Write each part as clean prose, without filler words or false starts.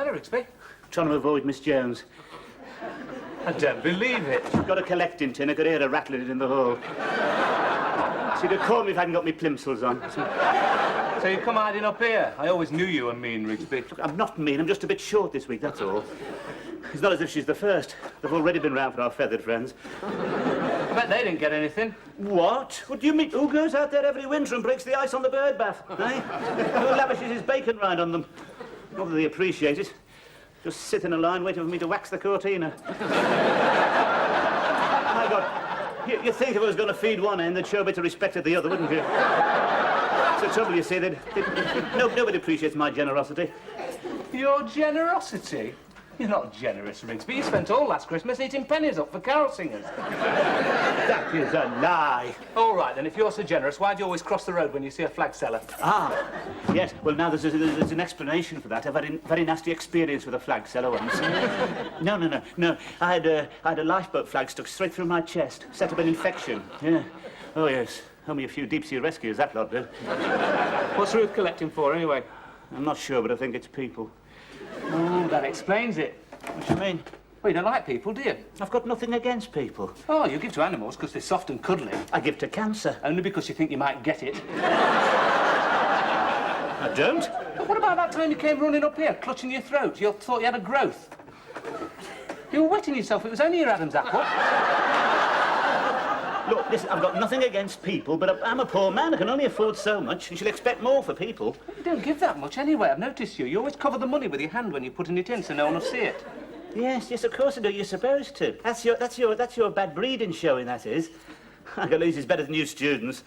matter, Rigsby? Trying to avoid Miss Jones. I don't believe it. She's got a collecting tin. I could hear her rattling it in the hall. She'd have called me if I hadn't got my plimsolls on. So you come hiding up here? I always knew you were mean, Rigsby. Look, I'm not mean. I'm just a bit short this week, that's all. It's not as if she's the first. They've already been round for our feathered friends. I bet they didn't get anything. What? What do you mean? Who goes out there every winter and breaks the ice on the bird bath, eh? Who lavishes his bacon rind on them? Not that they appreciate it. Just sit in a line waiting for me to wax the cortina. My God. You'd think if I was going to feed one end, they'd show a bit of respect to the other, wouldn't you? It's the trouble, you see, nobody appreciates my generosity. Your generosity? You're not generous, Rigsby. You spent all last Christmas eating pennies up for carol singers. That is a lie. All right, then, if you're so generous, why do you always cross the road when you see a flag seller? Ah, yes. Well, now there's an explanation for that. I've had a very nasty experience with a flag seller once. No. I had a lifeboat flag stuck straight through my chest. Set up an infection. Yeah. Oh, yes. Only a few deep-sea rescuers, that lot did. What's Ruth collecting for, anyway? I'm not sure, but I think it's people. Oh, that explains it. What do you mean? Well, you don't like people, do you? I've got nothing against people. Oh, you give to animals because they're soft and cuddly. I give to cancer. Only because you think you might get it. I don't. But what about that time you came running up here, clutching your throat? You thought you had a growth. You were wetting yourself. It was only your Adam's apple. Look, listen, I've got nothing against people, but I'm a poor man. I can only afford so much. You should expect more for people. You don't give that much anyway. I've noticed you. You always cover the money with your hand when you're putting it in so no one will see it. Yes, of course I do. You're supposed to. That's your bad breeding showing, that is. Angeles is better than you students.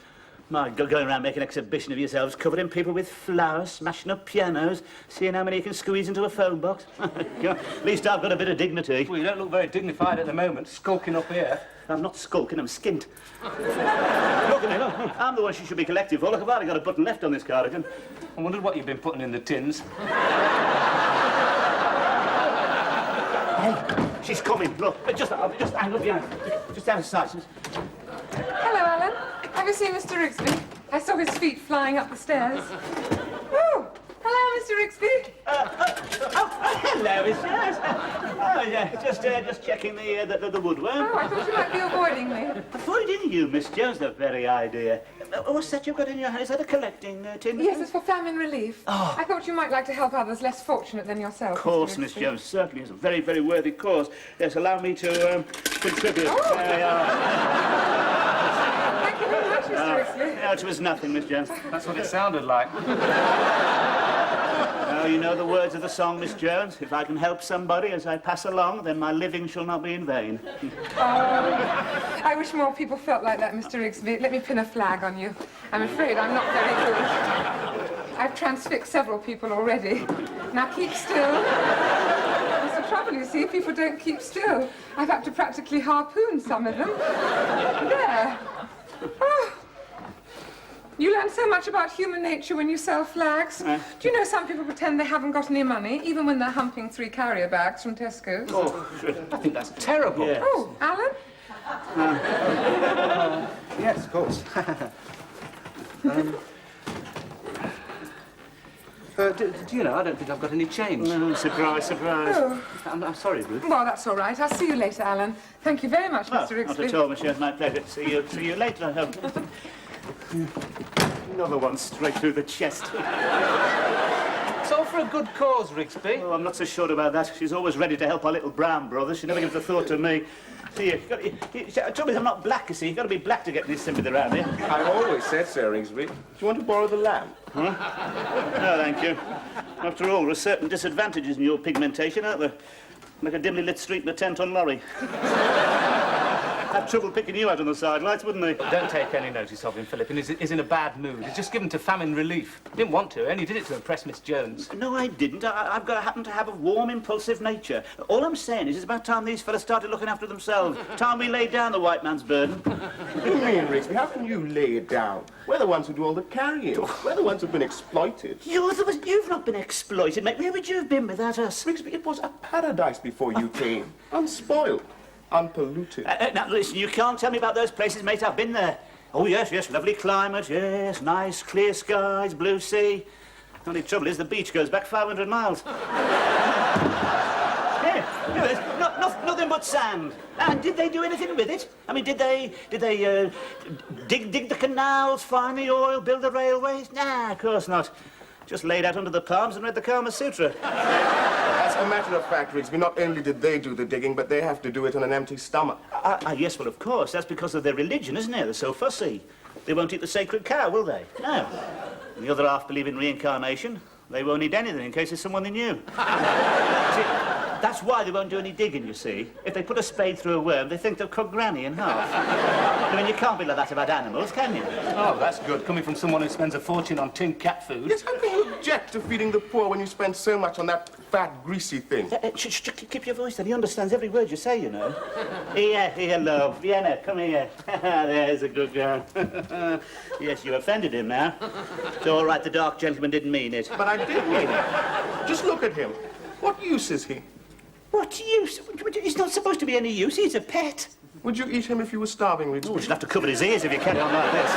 My God, going around making an exhibition of yourselves, covering people with flowers, smashing up pianos, seeing how many you can squeeze into a phone box. At least I've got a bit of dignity. Well, you don't look very dignified at the moment, skulking up here. I'm not skulking, I'm skint. Look at me, look. I'm the one she should be collecting for. Look, I've hardly got a button left on this cardigan. I wondered what you've been putting in the tins. Hey, she's coming. Look, just hang up behind. Just out of sight. Hello, Alan. Have you seen Mr. Rigsby? I saw his feet flying up the stairs. Oh, hello, Mr. Rigsby. Hello, Miss Jones. Oh, yeah, just checking the woodwork. Oh, I thought you might be avoiding me. Avoiding you, Miss Jones, the very idea. What's that you've got in your hand? Is that a collecting tin? Yes, it's for famine relief. Oh. I thought you might like to help others less fortunate than yourself. Of course, Mr. Miss Rigsby. Jones, certainly. It's a very, very worthy cause. Yes, allow me to contribute. Oh. There we are. Thank you very much, Mr. Rigsby. No, it was nothing, Miss Jones. That's what it sounded like. Oh, you know the words of the song, Miss Jones. If I can help somebody as I pass along, then my living shall not be in vain. Oh, I wish more people felt like that, Mr. Rigsby. Let me pin a flag on you. I'm afraid I'm not very good. I've transfixed several people already. Now keep still. That's the trouble, you see. People don't keep still. I've had to practically harpoon some of them. There. Oh. You learn so much about human nature when you sell flags. Do you know some people pretend they haven't got any money, even when they're humping 3 carrier bags from Tesco's? Oh, I think that's terrible. Yes. Oh, Alan? Yes, of course. Do you know, I don't think I've got any change. Surprise, surprise. Oh. I'm sorry, Ruth. Well, that's all right. I'll see you later, Alan. Thank you very much, Mr. Not Rigsby. at all, Monsieur. It's my pleasure. See you later, I hope. Another one straight through the chest. It's all for a good cause, Rigsby. Oh, I'm not so sure about that. She's always ready to help our little brown brothers. She never gives a thought to me. See, the trouble is I'm not black, you see. You've got to be black to get any sympathy around here. I've always said so, Rigsby. Do you want to borrow the lamp? Huh? No, thank you. After all, there are certain disadvantages in your pigmentation, aren't there? Like a dimly lit street in a 10-ton lorry. Have trouble picking you out on the sidelights, wouldn't they? Don't take any notice of him, Philip. He's in a bad mood. He's just given to famine relief. He didn't want to, only did it to impress Miss Jones. No, I didn't. I've got to happen to have a warm, impulsive nature. All I'm saying is it's about time these fellas started looking after themselves. Time we laid down the white man's burden. What do you mean, Rigsby? How can you lay it down? We're the ones who do all the carrying. We're the ones who've been exploited. You've not been exploited, mate. Where would you have been without us? Rigsby, it was a paradise before you came. Unspoiled. Unpolluted. Now, listen, you can't tell me about those places, mate. I've been there. Oh, yes, lovely climate, yes, nice, clear skies, blue sea. The only trouble is the beach goes back 500 miles. Nothing but sand. And did they do anything with it? I mean, did they dig the canals, find the oil, build the railways? Nah, of course not. Just laid out under the palms and read the Kama Sutra. As a matter of fact, Rigsby, not only did they do the digging, but they have to do it on an empty stomach. Yes, well, of course. That's because of their religion, isn't it? They're so fussy. They won't eat the sacred cow, will they? No. And the other half believe in reincarnation. They won't eat anything in case there's someone they knew. See, that's why they won't do any digging, you see. If they put a spade through a worm, they think they'll cut Granny in half. I mean, you can't be like that about animals, can you? Oh, that's good, coming from someone who spends a fortune on tin cat food. Yes, how can you object to feeding the poor when you spend so much on that fat, greasy thing? Keep your voice down. He understands every word you say, you know. Here, love. Vienna, come here. There's a good girl. Yes, you offended him now. It's all right, the dark gentleman didn't mean it. But I did mean it. Just look at him. What use is he? What use? He's not supposed to be any use. He's a pet. Would you eat him if you were starving, Rigsby? Oh, we should have to cover his ears if you carry on like this.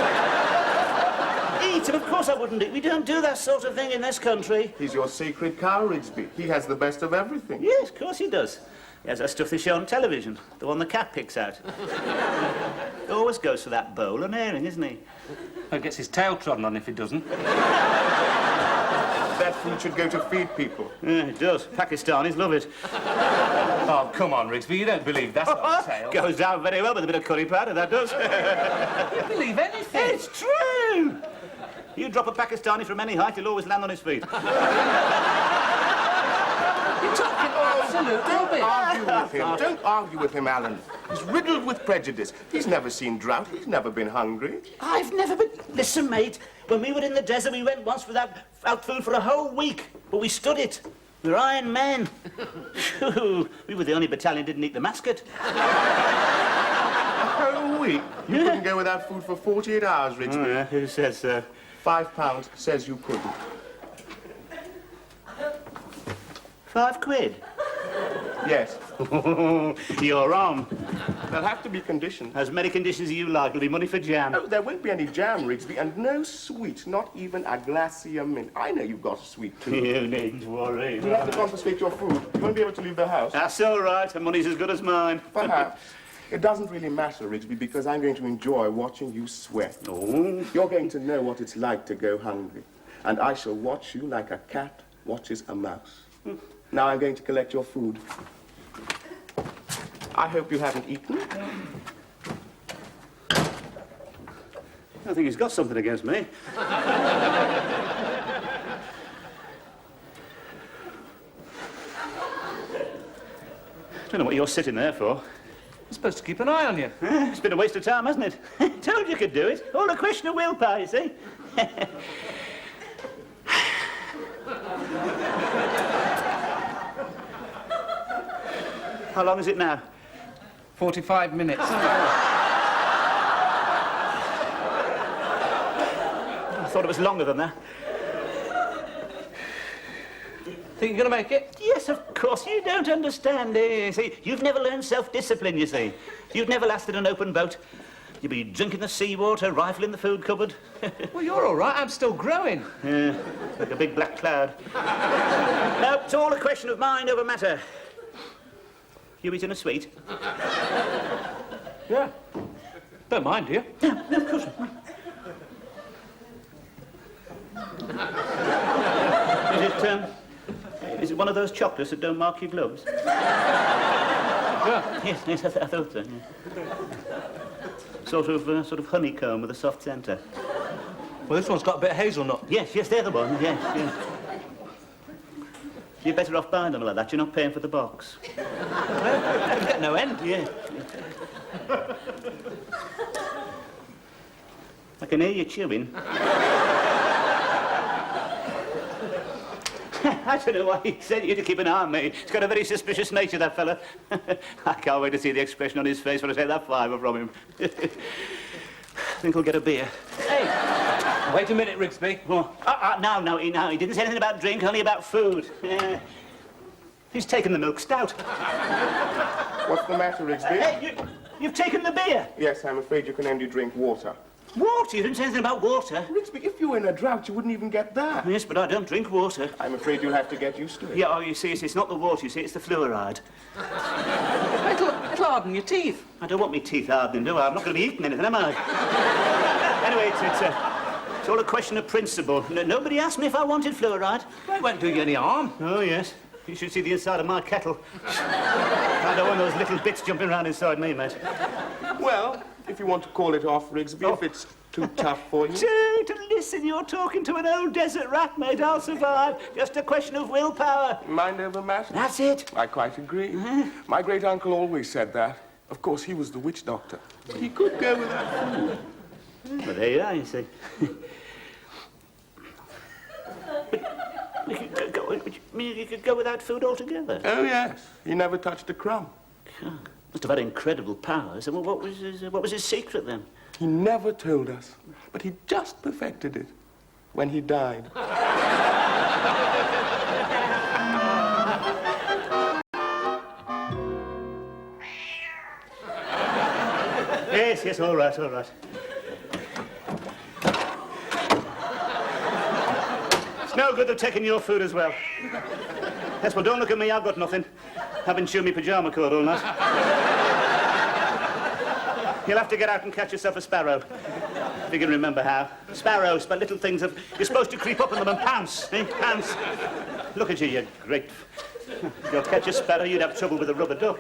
Eat him? Of course I wouldn't eat. We don't do that sort of thing in this country. He's your sacred cow, Rigsby. He has the best of everything. Yes, of course he does. He has that stuff they show on television, the one the cat picks out. He always goes for that bowl and airing, isn't he? He gets his tail trodden on if he doesn't. That food should go to feed people. Yeah, it does. Pakistanis love it. Oh, come on, Rigsby, you don't believe that's not a tail. Goes down very well with a bit of curry powder, that does. You don't believe anything. It's true! You drop a Pakistani from any height, he'll always land on his feet. You're talking absolute Don't rubbish. argue with him. Don't argue with him, Alan. He's riddled with prejudice. He's never seen drought. He's never been hungry. I've never been... Listen, mate, when we were in the desert, we went once without food for a whole week, but we stood it. We were iron men. We were the only battalion that didn't eat the mascot. A whole week? You couldn't go without food for 48 hours, Rigsby. Oh, yeah? Who says so? £5 says you couldn't. £5? Yes. You're on. There'll have to be conditions. As many conditions as you like. There'll be money for jam. Oh, there won't be any jam, Rigsby, and no sweet, not even a glacier mint. I know you've got a sweet tooth. You needn't worry. You'll have to confiscate your food. You won't be able to leave the house. That's all right. The money's as good as mine. Perhaps. It doesn't really matter, Rigsby, because I'm going to enjoy watching you sweat. Oh. You're going to know what it's like to go hungry. And I shall watch you like a cat watches a mouse. Now I'm going to collect your food. I hope you haven't eaten. I think he's got something against me. Don't know what you're sitting there for. I'm supposed to keep an eye on you. It's been a waste of time, hasn't it? Told you could do it. All a question of willpower, you see. How long is it now? 45 minutes. I thought it was longer than that. Think you're going to make it? Yes, of course. You don't understand. See, you've never learned self-discipline, you see. You've never lasted an open boat. You'll be drinking the seawater, rifling the food cupboard. Well, you're all right. I'm still growing. Yeah, like a big black cloud. No, it's all a question of mind over matter. You eating a sweet? Yeah. Don't mind, do you? No, of course not. Is it one of those chocolates that don't mark your gloves? Yeah. Yes, I thought so. Yeah. Sort of honeycomb with a soft centre. Well, this one's got a bit of hazelnut. Yes, they're the one. Yes. You're better off buying them like that. You're not paying for the box. I get no end. Yeah. I can hear you chewing. I don't know why he sent you to keep an eye on me. He's got a very suspicious nature, that fella. I can't wait to see the expression on his face when I take that fiver from him. I think I'll get a beer. Hey, wait a minute, Rigsby. Oh, no, he didn't say anything about drink, only about food. He's taken the milk stout. What's the matter, Rigsby? Hey, you've taken the beer. Yes, I'm afraid you can only drink water. Water? You didn't say anything about water. Rigsby, if you were in a drought, you wouldn't even get that. Yes, but I don't drink water. I'm afraid you'll have to get used to it. Yeah, you see, it's not the water, you see, it's the fluoride. harden your teeth. I don't want me teeth hardening, do I? I'm not going to be eating anything, am I? Anyway, it's all a question of principle. Nobody asked me if I wanted fluoride. Well, it won't do you any harm. Oh, yes. You should see the inside of my kettle. I don't want those little bits jumping around inside me, mate. Well, if you want to call it off, Rigsby, if it's too tough for you. To listen, you're talking to an old desert rat, mate. I'll survive. Just a question of willpower. Mind over matter? That's it. I quite agree. My great-uncle always said that. Of course, he was the witch doctor. But he could go without food. Well, there you are, you see. You could go without food altogether? Oh, yes. He never touched a crumb. Must have had incredible powers. And what was his secret, then? He never told us, but he just perfected it when he died. Yes, all right, all right. It's no good they've taken your food as well. Yes, well, don't look at me, I've got nothing. I've been chewing my pyjama cord all night. You'll have to get out and catch yourself a sparrow. If you can remember how. Sparrows, but little things that you're supposed to creep up on them and pounce, eh? Pounce. Look at you, you great... If you'll catch a sparrow, you'd have trouble with a rubber duck.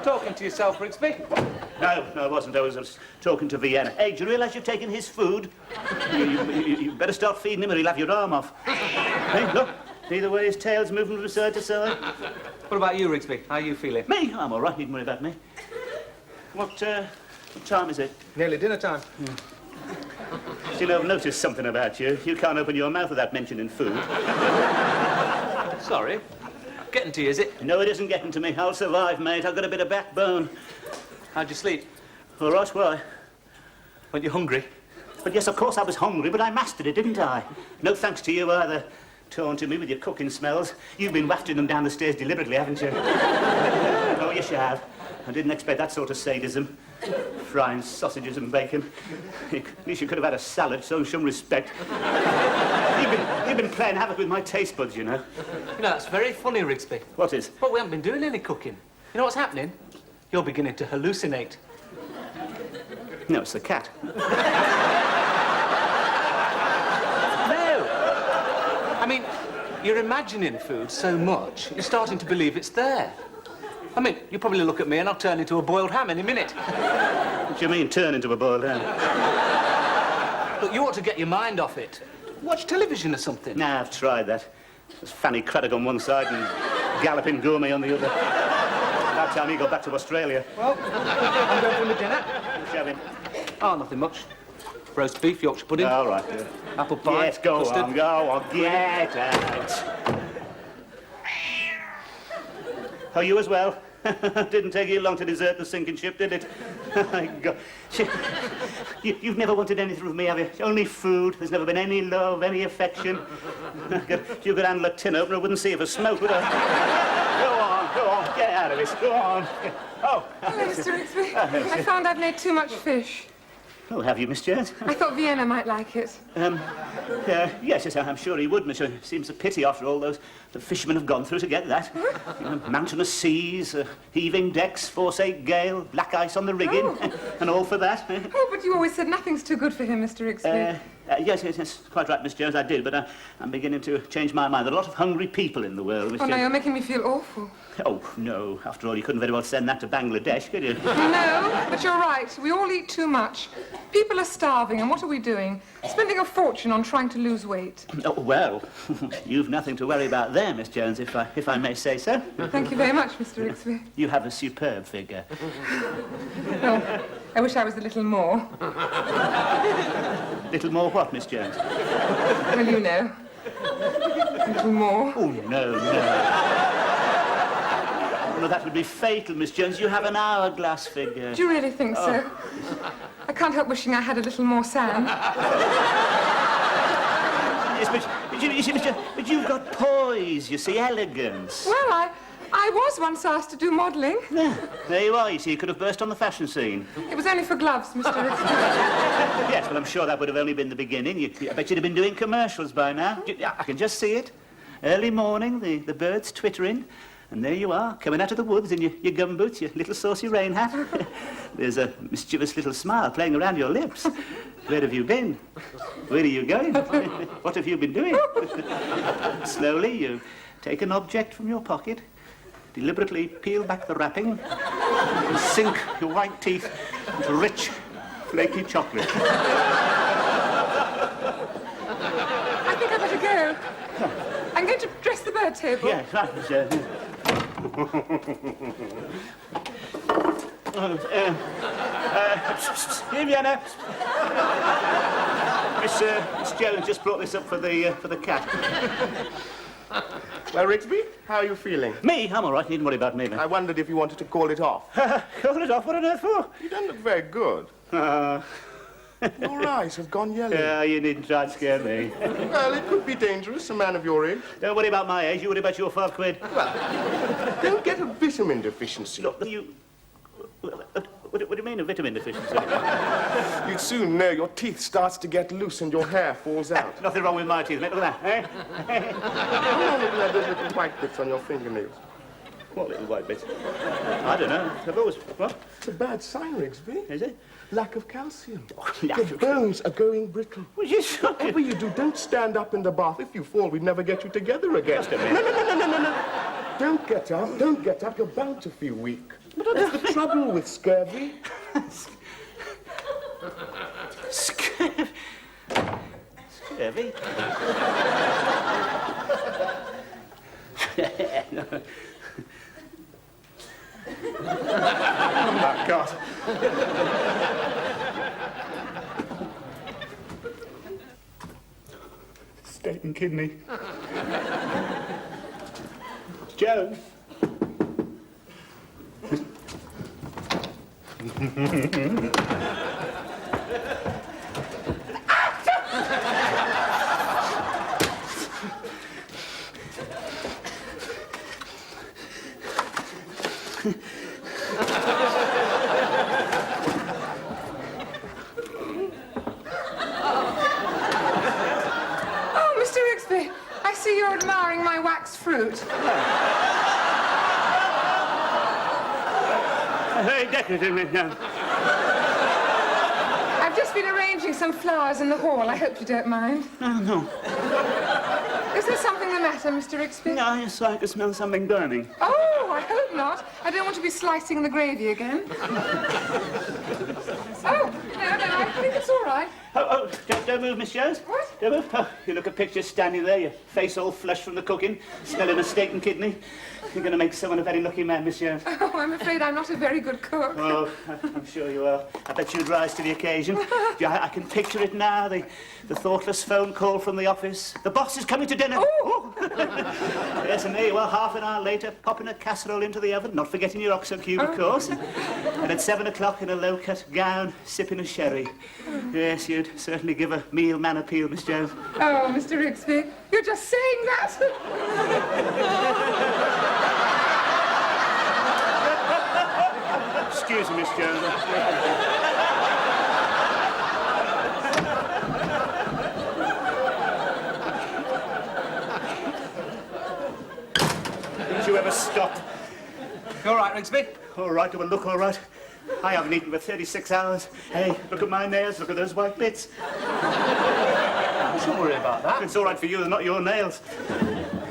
Talking to yourself, Rigsby. No, I wasn't. I was talking to Vienna. Hey, do you realise you've taken his food? You better start feeding him or he'll have your arm off. Hey, look. Either way, his tail's moving from side to side. What about you, Rigsby? How are you feeling? Me? I'm all right. Needn't worry about me. What time is it? Nearly dinner time. You know, I've noticed something about you. You can't open your mouth without mentioning food. Sorry. Getting to you, is it? No, it isn't getting to me. I'll survive, mate. I've got a bit of backbone. How'd you sleep? All right, why? Weren't you hungry? But yes, of course I was hungry, but I mastered it, didn't I? No thanks to you either. Taunting me with your cooking smells. You've been wafting them down the stairs deliberately, haven't you? Oh, yes, you have. I didn't expect that sort of sadism. Frying sausages and bacon. At least you could have had a salad, show some respect. You've been playing havoc with my taste buds, you know. You know, that's very funny, Rigsby. What is? Well, we haven't been doing any cooking. You know what's happening? You're beginning to hallucinate. No, it's the cat. I mean, you're imagining food so much, you're starting to believe it's there. I mean, you probably look at me and I'll turn into a boiled ham any minute. What do you mean, turn into a boiled ham? Look, you ought to get your mind off it. Watch television or something. Nah, I've tried that. There's Fanny Craddock on one side and Galloping Gourmet on the other. That time he got back to Australia. Well, I'm going for my dinner. Shall we? Oh, nothing much. Roast beef, Yorkshire pudding. All right. Yeah. Apple pie. Yes, go custard. on, get out. Oh, you as well? Didn't take you long to desert the sinking ship, did it? God. You've never wanted anything from me, have you? Only food. There's never been any love, any affection. If you could handle a tin opener, I wouldn't see if a smoke, would I? Go on, get out of this. Go on. Oh. Hello, Mr. Rigsby. I found I've made too much fish. Oh, have you, Miss Jones? I thought Vienna might like it. Yes, I'm sure he would, Miss Jones. It seems a pity after all the fishermen have gone through to get that. You know, mountainous seas, heaving decks, force-8 gale, black ice on the rigging, and all for that. Oh, but you always said nothing's too good for him, Mr. Rigsby. Yes, quite right, Miss Jones, I did, but I'm beginning to change my mind. There are a lot of hungry people in the world, Miss Oh, Jones. no, you're making me feel awful. Oh, no. After all, you couldn't very well send that to Bangladesh, could you? No, but you're right. We all eat too much. People are starving, and what are we doing? Spending a fortune on trying to lose weight. Oh, well, you've nothing to worry about there, Miss Jones, if I may say so. Thank you very much, Mr. Rigsby. You have a superb figure. Well, I wish I was a little more. Little more what, Miss Jones? Well, you know. A little more. Oh, no. No, that would be fatal, Miss Jones. You have an hourglass figure. Do you really think so? I can't help wishing I had a little more sand. Yes, but you see, Miss Jones, but you've got poise, you see, elegance. Well, I was once asked to do modelling. Yeah, there you are, you see. You could have burst on the fashion scene. It was only for gloves, Mr. Rigsby. Yes, well, I'm sure that would have only been the beginning. I bet you'd have been doing commercials by now. I can just see it. Early morning, the birds twittering, And there you are, coming out of the woods in your gumboots, your little saucy rain hat. There's a mischievous little smile playing around your lips. Where have you been? Where are you going? What have you been doing? Slowly, you take an object from your pocket, deliberately peel back the wrapping, and sink your white teeth into rich, flaky chocolate. I think I'd better go. I'm going to dress the bird table. Yes, right, sir. Here, Vienna. Miss Jones just brought this up for the cat. Well, Rigsby, how are you feeling? Me? I'm all right. Needn't worry about me, man. I wondered if you wanted to call it off. Call it off? What on earth for? You don't look very good. Your eyes have gone yellow. Yeah, you needn't try and scare me. Well, it could be dangerous, a man of your age. Don't worry about my age. You worry about your £5. Don't get a vitamin deficiency. Look, you... What do you mean, a vitamin deficiency? You'd soon know your teeth starts to get loose and your hair falls out. Nothing wrong with my teeth, mate. Look at that, eh? How long have you had those little white bits on your fingernails? What little white bits? I don't know. I've always... What? It's a bad sign, Rigsby. Is it? Lack of calcium. lack Your of- bones are going brittle. Well, you shocking. Whatever you do, don't stand up in the bath. If you fall, we'd never get you together again. Just a minute. No. Don't get up. Don't get up. You're bound to feel weak. That's the trouble with scurvy. Scurvy? Oh, my God. Steak and kidney. Jones? Oh, Mr. Rigsby, I see you're admiring my wax fruit. Very decorative, now. I've just been arranging some flowers in the hall. I hope you don't mind. No. Is there something the matter, Mr. Rigsby? No, I just like to smell something burning. Oh, I hope not. I don't want to be slicing the gravy again. Oh, no, I think it's all right. Oh, don't move, Miss Jones. What? Don't move. Oh, you look a picture standing there, your face all flushed from the cooking, smelling a steak and kidney. You're going to make someone a very lucky man, Miss Jones. Oh, I'm afraid I'm not a very good cook. Oh, I'm sure you are. I bet you'd rise to the occasion. Yeah, I can picture it now, the thoughtless phone call from the office. The boss is coming to dinner. Oh! Yes, and there you are, half an hour later, popping a casserole into the oven, not forgetting your oxo cube, of course. And at 7 o'clock in a low-cut gown, sipping a sherry. Yes, you'd certainly give a meal man appeal, Miss Jones. Oh, Mr. Rigsby, you're just saying that. Excuse me, Miss Jones. Didn't you ever stop? You all right, Rigsby? All right, do I look all right? I haven't eaten for 36 hours. Hey, look at my nails, look at those white bits. Don't worry about that. It's all right for you, they're not your nails.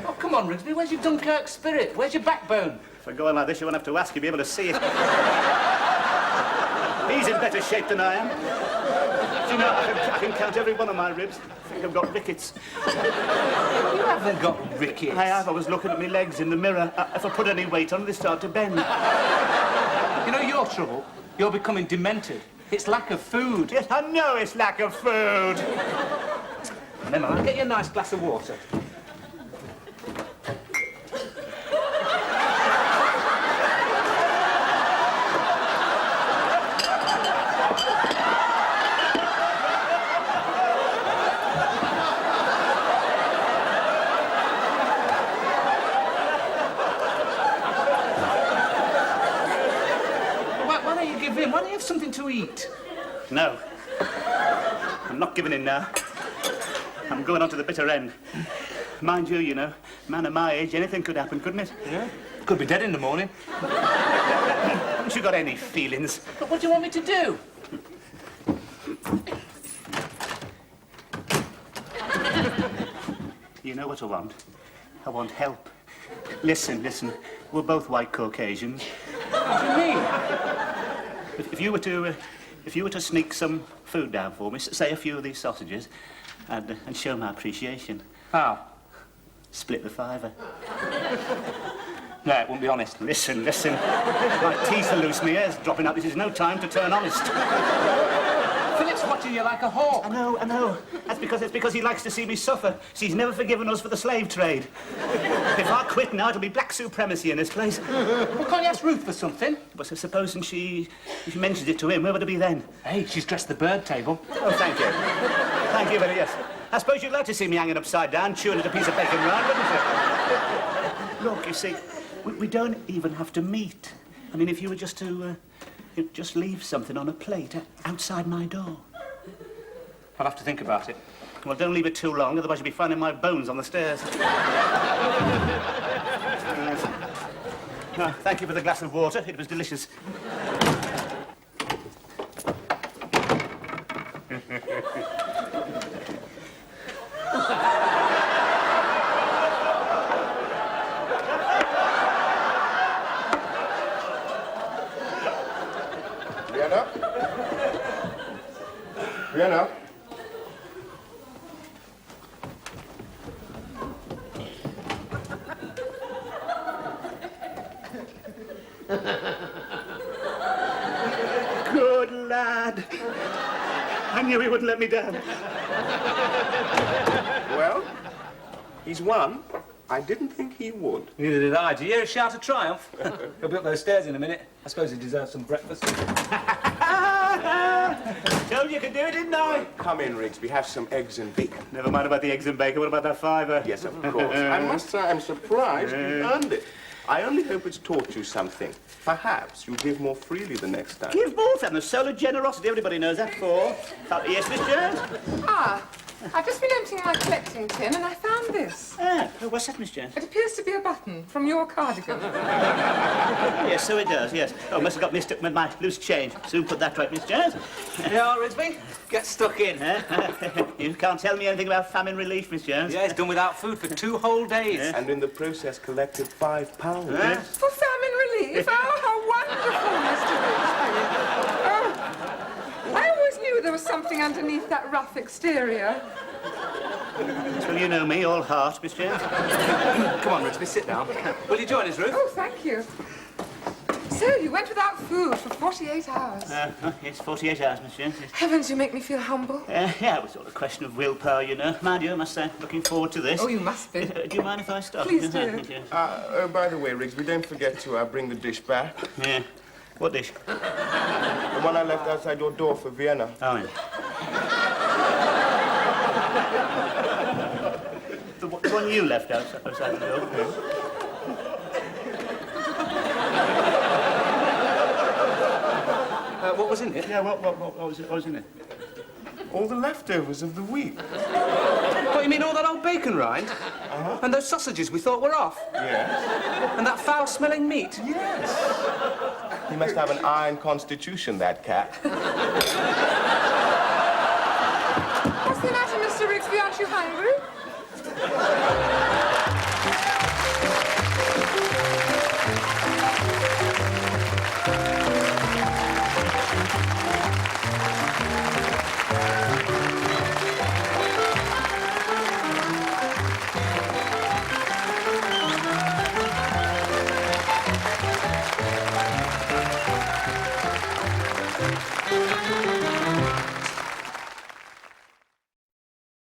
Oh, come on, Rigsby. Where's your Dunkirk spirit? Where's your backbone? If I go on like this, you won't have to ask, you'll be able to see it. He's in better shape than I am. Do you know, I can count every one of my ribs. I think I've got rickets. You haven't got rickets. I have. I was looking at my legs in the mirror. If I put any weight on, they start to bend. You know your trouble? You're becoming demented. It's lack of food. Yes, I know it's lack of food. Never mind, I'll get you a nice glass of water. Why don't you give in? Why don't you have something to eat? No. I'm not giving in now. I'm going on to the bitter end. Mind you, you know, man of my age, anything could happen, couldn't it? Yeah. Could be dead in the morning. Haven't you got any feelings? But what do you want me to do? You know what I want? I want help. Listen, listen. We're both white Caucasians. What do you mean? If you were to sneak some food down for me, say a few of these sausages, and show my appreciation, How? split the fiver. No, it wouldn't be honest. Listen, listen. My teeth are loose, my hair's dropping out. This is no time to turn honest. Philip's watching you like a hawk. I know, I know. That's because he likes to see me suffer. See, he's never forgiven us for the slave trade. If I quit now, it'll be black supremacy in this place. Well, can't you ask Ruth for something? But supposing she mentions it to him, where would it be then? Hey, she's dressed the bird table. Oh, thank you. Thank you very yes. I suppose you'd like to see me hanging upside down, chewing at a piece of bacon rind, wouldn't you? Look, you see, we don't even have to meet. I mean, if you were just to just leave something on a plate outside my door. I'll have to think about it. Well, don't leave it too long, otherwise you'll be finding my bones on the stairs. No, thank you for the glass of water. It was delicious. Vienna? Vienna? Good lad. I knew he wouldn't let me down. Well, he's won. I didn't think he would. Neither did I. Did you hear a shout of triumph? He'll be up those stairs in a minute. I suppose he deserves some breakfast. Told you could do it, didn't I? Come in, Rigsby. Have some eggs and bacon. Never mind about the eggs and bacon. What about that fiver? Yes, of course. I must say I'm surprised you earned it. I only hope it's taught you something. Perhaps you'll give more freely the next time. Give more, then. The soul of generosity. Everybody knows that for. Yes, Miss Jones? Ah, I've just been emptying my collecting tin and I found this. Ah, what's that, Miss Jones? It appears to be a button from your cardigan. Yes, so it does, yes. Oh, must have got mixed up with my loose change. Soon put that right, Miss Jones. Yeah, Rigsby? Get stuck in. You can't tell me anything about famine relief, Miss Jones. Yeah, he's done without food for 2 whole days. Yeah. And in the process collected £5. For famine relief? Oh, how wonderful, Mr. Rigsby. Oh, I always knew there was something underneath that rough exterior. Well, you know me, all heart, Miss Jones. Come on, Rigsby, sit down. Will you join us, Ruth? Oh, thank you. So, you went without food for 48 hours. It's 48 hours, Miss Jones. Yes. Heavens, you make me feel humble. Yeah, it was all a question of willpower, you know. Mind you, I must say, looking forward to this. Oh, you must be. Do you mind if I stop? Please do. Thank you. Oh, by the way, Rigsby, don't forget to bring the dish back. Yeah. What dish? The one I left outside your door for Vienna. Oh, yeah. The one you left outside the door? Yeah. What was in it? Yeah, what was in it? All the leftovers of the week. What, you mean all that old bacon rind? And those sausages we thought were off? Yes. And that foul-smelling meat? Yes. He must have an iron constitution, that cat. What's the matter, Mr. Rigsby? Aren't you hungry?